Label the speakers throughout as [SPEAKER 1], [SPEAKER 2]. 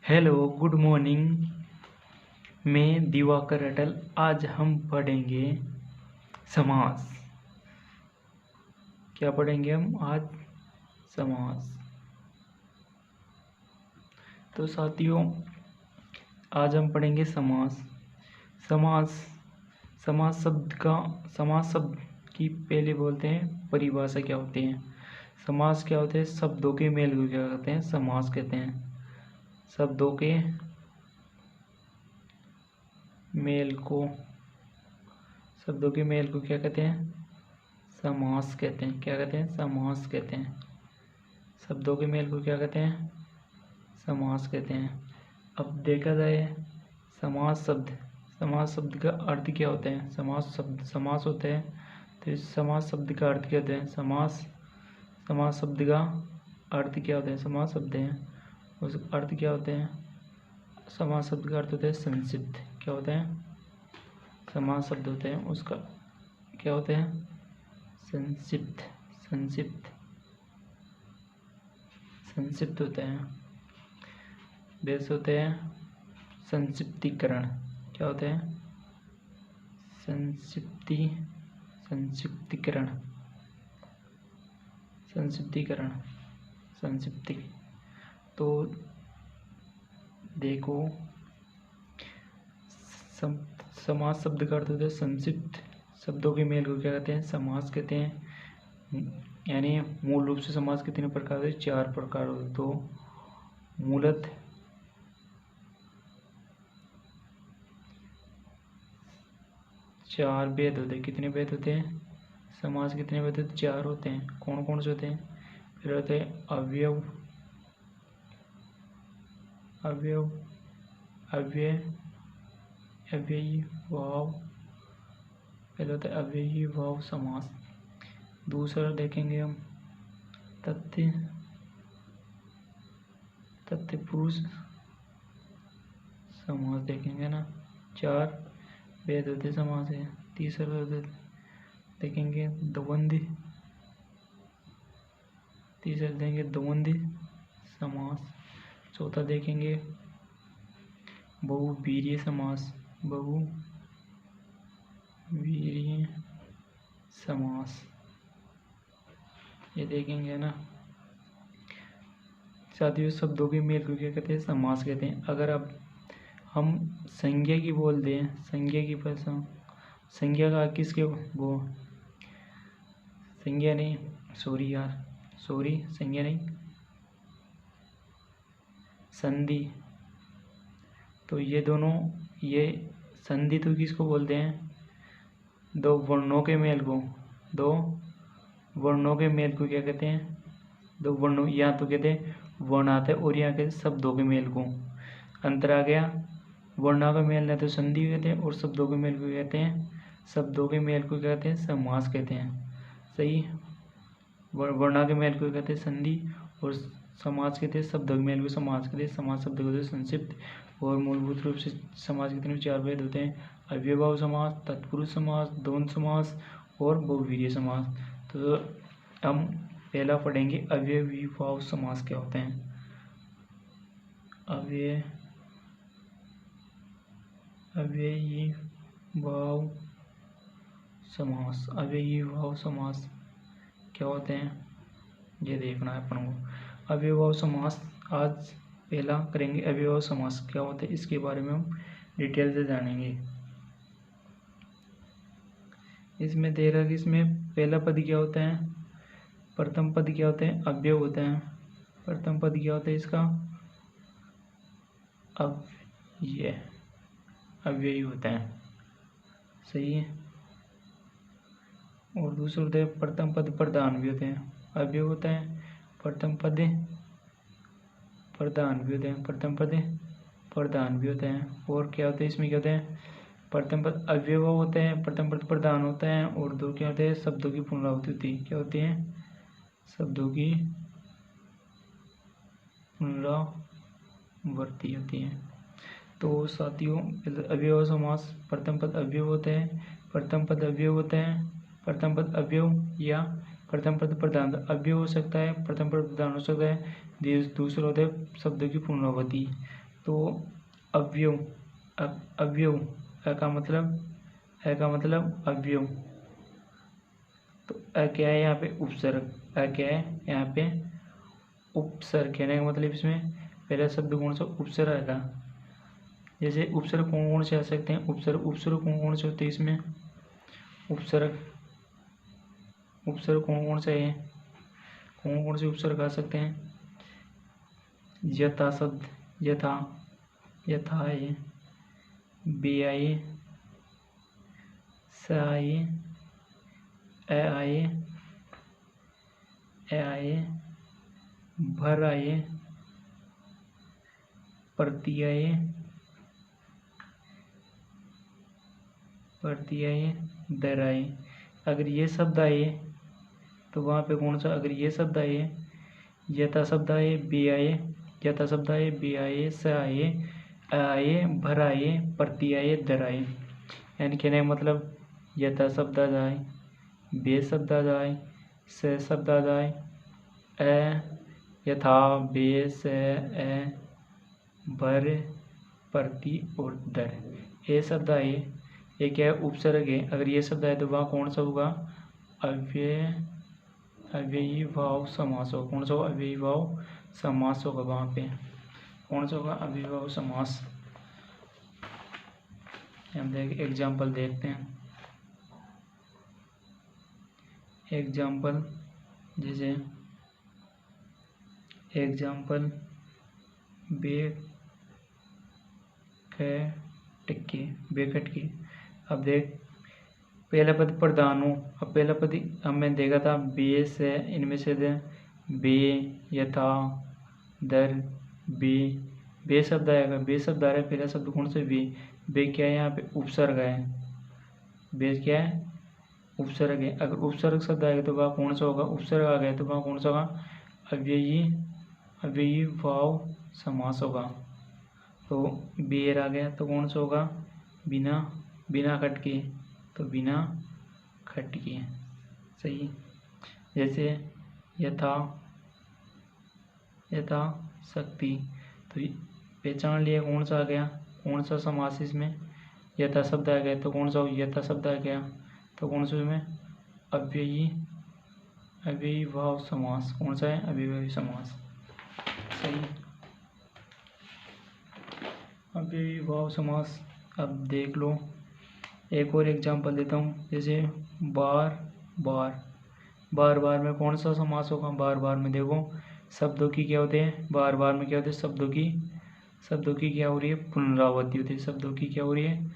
[SPEAKER 1] Hello, good morning. मैं दिवाकर अटल। आज हम पढ़ेंगे समास। क्या पढ़ेंगे हम आज? समास। तो साथियों, आज हम पढ़ेंगे समास। समास समास शब्द की पहले बोलते हैं परिभाषा क्या होती है। समास क्या होते हैं? शब्दों के मेल को क्या कहते हैं? समास कहते हैं। शब्दों के मेल को क्या कहते हैं? समास कहते हैं। क्या कहते हैं? समास कहते हैं। शब्दों के मेल को क्या कहते हैं? समास कहते हैं। अब देखा जाए समास शब्द का अर्थ क्या होता है? समास होता है तो इस समास शब्द का अर्थ क्या होता है? समास शब्द का अर्थ क्या होता है? समास शब्द है उस अर्थ क्या होते हैं? समास शब्द का अर्थ होता है संक्षिप्त। क्या होता है? समास शब्द होते हैं उसका क्या होते हैं? संक्षिप्त होते हैं। बेस होते हैं संक्षिप्तीकरण। क्या होते हैं? संक्षिप्ति। तो देखो, समास शब्द का अर्थ होता है संक्षिप्त। शब्दों के मेल को क्या कहते हैं? समास कहते हैं। यानी मूल रूप से समास कितने प्रकार होते? 4 प्रकार होते। तो मूलतः 4 भेद होते हैं। कितने भेद होते हैं? समास कितने भेद होते हैं? 4 होते हैं। कौन कौन से होते हैं? फिर होते हैं अव्यय, अव्ययी भाव। पहले होता है अव्ययी भाव समास। दूसरा देखेंगे हम तथ्य पुरुष समास देखेंगे ना। 4 भेद होते समास है। तीसरा देखेंगे द्वंद्व। तीसरा देखेंगे द्वंद्व समास। चौथा देखेंगे बहुवीर्य समास। ये देखेंगे ना। साथियों, शब्दों के मेल को क्या कहते हैं? समास कहते हैं। अगर अब हम संज्ञा की बोल दें, संज्ञा की भाषा, संज्ञा का किसके वो संज्ञा नहीं, संज्ञा नहीं, संधि। तो ये दोनों, ये संधि तो किसको बोलते हैं? दो वर्णों के मेल को क्या कहते हैं? दो वर्णों, यहाँ तो कहते हैं वर्ण आते हैं और यहाँ कहते हैं शब्दों के मेल को। अंतर आ गया। वर्णों का मेल नहीं तो संधि कहते हैं और शब्दों के मेल को कहते हैं, शब्दों के मेल को कहते हैं समास कहते हैं। सही। वर्णों के मेल को कहते हैं संधि और समास कहते हैं शब्दों के मेल को समास कहते हैं। समास शब्द को संक्षिप्त। और मूलभूत रूप से समास कितने 4 भेद होते हैं? अव्ययभाव समास, तत्पुरुष समास, द्वंद्व समास और बहुवीर्य समास। तो हम पहला पढ़ेंगे अव्ययीभाव समास क्या होते हैं। अव्ययीभाव समास क्या होते हैं, ये देखना है अपन को। अव्ययीभाव समास आज पहला करेंगे। अव्ययीभाव समास क्या होते हैं इसके बारे में हम डिटेल से जानेंगे। इसमें दे रहा है कि इसमें पहला पद क्या होता है? प्रथम पद क्या होते हैं? अव्यय होते हैं। प्रथम पद क्या होता है इसका? अब ये अव्ययी होता है। सही है। और दूसरा होता है प्रथम पद प्रधान भी होते हैं। अव्यय होता है, प्रथम पद प्रधान भी होते हैं। और क्या होता है इसमें? क्या होता है? प्रथम पद अव्यय होते हैं, प्रथम पद प्रधान होता है और दो क्या होते हैं? शब्दों की पुनरावृत्ति होती है। क्या होती है? शब्दों की पुनरावृत्ति होती है। तो साथियों, अव्यय समास, प्रथम पद अव्यय होते हैं, प्रथम पद अव्यय होते हैं, प्रथम पद अव्यय या प्रथम पद प्रधान अव्यय हो सकता है, प्रथम पद प्रधान हो सकता है। दूसरा होता है शब्दों की पुनरावृत्ति। तो अवयव, अवयव अ का मतलब अवयव। तो अ क्या है यहाँ पे? उपसर्ग। अ क्या है यहाँ पे? उपसर्ग। कहने का मतलब इसमें पहला शब्द कौन सा? उपसर्ग आएगा। जैसे उपसर्ग कौन कौन से आ सकते हैं? उपसर्ग कौन कौन से होते हैं इसमें? उपसर्ग कौन कौन से है? कौन कौन से उपसर्ग आ सकते हैं? यथा शब्द, यथा आए, बे आए, स आए, अ आए, भर आए, प्रति आए, दर आए। अगर ये शब्द आए तो वहाँ पे कौन सा? अगर ये शब्द आए, यथा शब्द आए, बे आए, यथा शब्द आए, बे आए, स आए, अ आए, भर आए, प्रति आए, दर आए। यानी कहने का मतलब यथा शब्द आ जाए, बे शब्द आ जाए, स शब्द आ जाए, यथा, बे, स, भर, प्रति और दर, ये शब्द आए, ये क्या है? उपसर्ग है। अगर ये शब्द आए तो वहाँ कौन सा होगा? अव्ययी भाव समास होगा। कौन सा होगा? अव्ययी भाव समास होगा। वहाँ पे कौन सा होगा? अव्ययी भाव समास। हम एग्जाम्पल देखते हैं। एग्जाम्पल, जैसे एग्जाम्पल बेखट के। अब देख, पहला पद प्रधान हो। अब पहला पद हमने देखा था बे से, इनमें से बे, यथा, दर, बे शब्द आएगा। बे शब्द आ रहा है, पहला शब्द कौन सा? बे क्या है यहाँ पे? उपसर्ग है। बे क्या है? उपसर्ग है। अगर उपसर्ग शब्द आएगा तो वह कौन सा होगा? उपसर्ग आ गया तो वह कौन सा होगा? अव्ययी भाव समास होगा। तो बेर आ गया तो कौन सा होगा? बिना खटके, तो बिना खटके। सही। जैसे यथा शक्ति, तो पहचान लिया कौन सा आ गया? कौन सा समास इसमें? यथा शब्द आ गया तो कौन सा? यथा शब्द आ गया तो कौन सा इसमें? अव्ययी भाव समास। कौन सा है? अव्ययी भाव समास। सही, अव्ययी भाव समास। अब देख लो, एक और एग्जांपल देता हूँ। जैसे बार बार में कौन सा समास होगा? बार में देखो, शब्दों की क्या होते हैं? बार में क्या होते हैं? शब्दों की क्या हो रही है? पुनरावृत्ति होती है। शब्दों की क्या हो रही है?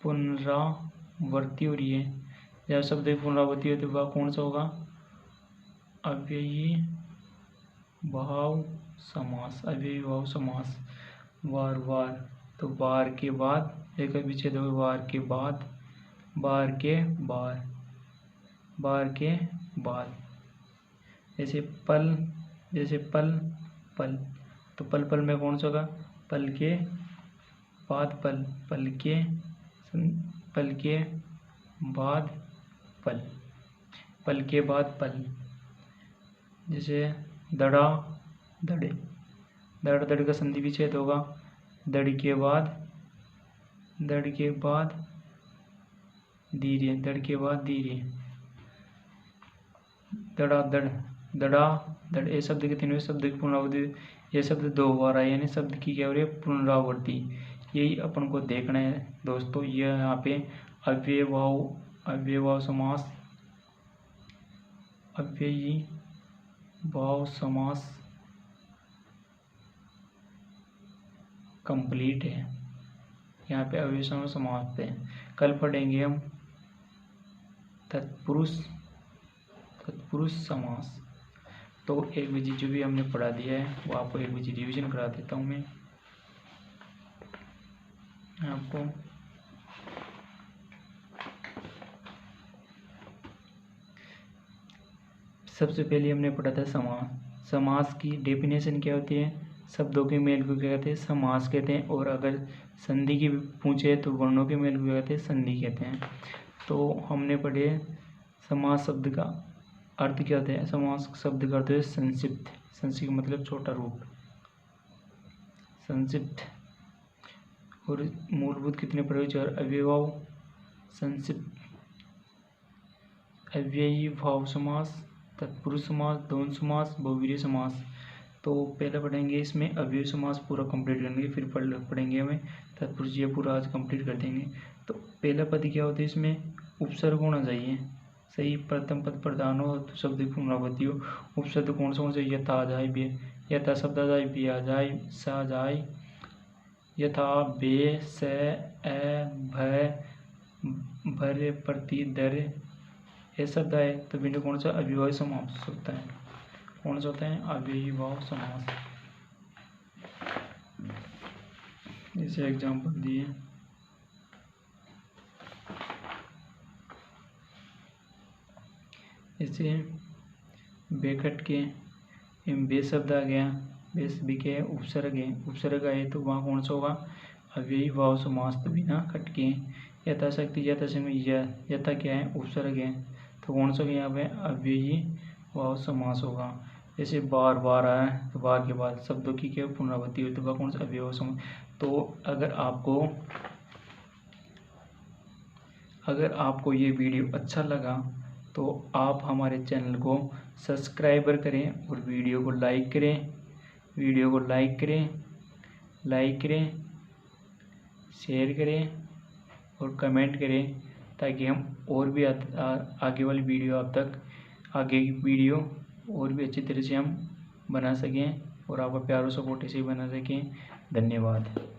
[SPEAKER 1] पुनरावृत्ति हो रही है। जब शब्द की पुनरावृत्ति होती है वह कौन सा होगा? अव्ययी भाव समास। अव्ययी भाव समास। बार, तो बार के बाद एक विच्छेद हो, बार के बाद। जैसे पल, तो पल में कौन सा होगा? पल के बाद पल। जैसे दड़ का संधि विच्छेद होगा। दड़ के बाद धीरे। दड़ा ये शब्द के तीनों शब्द की पुनरावृत्ति। ये शब्द 2 बार आए, यानी शब्द की क्या हो रही है? पुनरावृत्ति। यही अपन को देखना है दोस्तों। ये यहाँ पे अव्ययी भाव समास, अव्ययी भाव समास कंप्लीट है। यहाँ पे अव्ययी समास समाप्त है। कल पढ़ेंगे हम तत्पुरुष समास। तो एक बजे जो भी हमने पढ़ा दिया है वो आपको एक बजे रिवीजन करा देता हूँ मैं आपको। सबसे पहले हमने पढ़ा था समास की डेफिनेशन क्या होती है? शब्दों के मेल को क्या कहते हैं? समास कहते हैं। और अगर संधि की पूछे तो वर्णों के मेल को क्या कहते हैं? संधि कहते हैं। तो हमने पढ़े समास शब्द का अर्थ क्या होता है? समास शब्द का अर्थ है संक्षिप्त। संक्षिप्त मतलब छोटा रूप। संक्षिप्त और मूलभूत कितने प्रयोग 4 अव्ययभाव, संक्षिप्त अव्ययीभाव समास, तत्पुरुष समास, द्वंद्व समास, बहुव्रीहि समास। तो पहले पढ़ेंगे इसमें अव्ययी समास पूरा कंप्लीट करेंगे, फिर पढ़ेंगे हमें तत्पुरुष, ये पूरा आज कंप्लीट कर देंगे। तो पहला पद क्या होता है, इसमें उपसर्ग होना चाहिए, सही। प्रथम पद प्रधान हो तो शब्द की पुनरावृत्ति हो। उपसर्ग कौन सा होना चाहिए, यथा जाय बे, यथा शब्द आ जाए, बे आ जाए, सा जाए, यथा बे से ए भय भर प्रति दर ये शब्द आए तो बिना कौन सा अव्ययभाव समास होता है, कौन सा होता है, अव्ययीभाव समास। इसे एग्जाम्पल दिए, इसे बेखट के बे शब्द आ गया, बेस भी के उपसर्ग है, उपसर्ग आए तो वहाँ कौन सा होगा, अव्ययीभाव समास तो बिना खट के। यथाशक्ति, यथाशक्ति यथा क्या है, उपसर्ग है, तो कौन सा यहाँ पे अव्ययीभाव समास होगा। जैसे बार बार आए तो बार के बाद शब्दों की क्या पुनरावृत्ति हुई तो वह कौन सा अव्ययीभाव समास। तो अगर आपको ये वीडियो अच्छा लगा तो आप हमारे चैनल को सब्सक्राइबर करें और वीडियो को लाइक करें, शेयर करें और कमेंट करें, ताकि हम और भी आगे वाली वीडियो आगे की वीडियो और भी अच्छी तरह से हम बना सकें और आपका प्यार और सपोर्ट इसे बना सकें। धन्यवाद।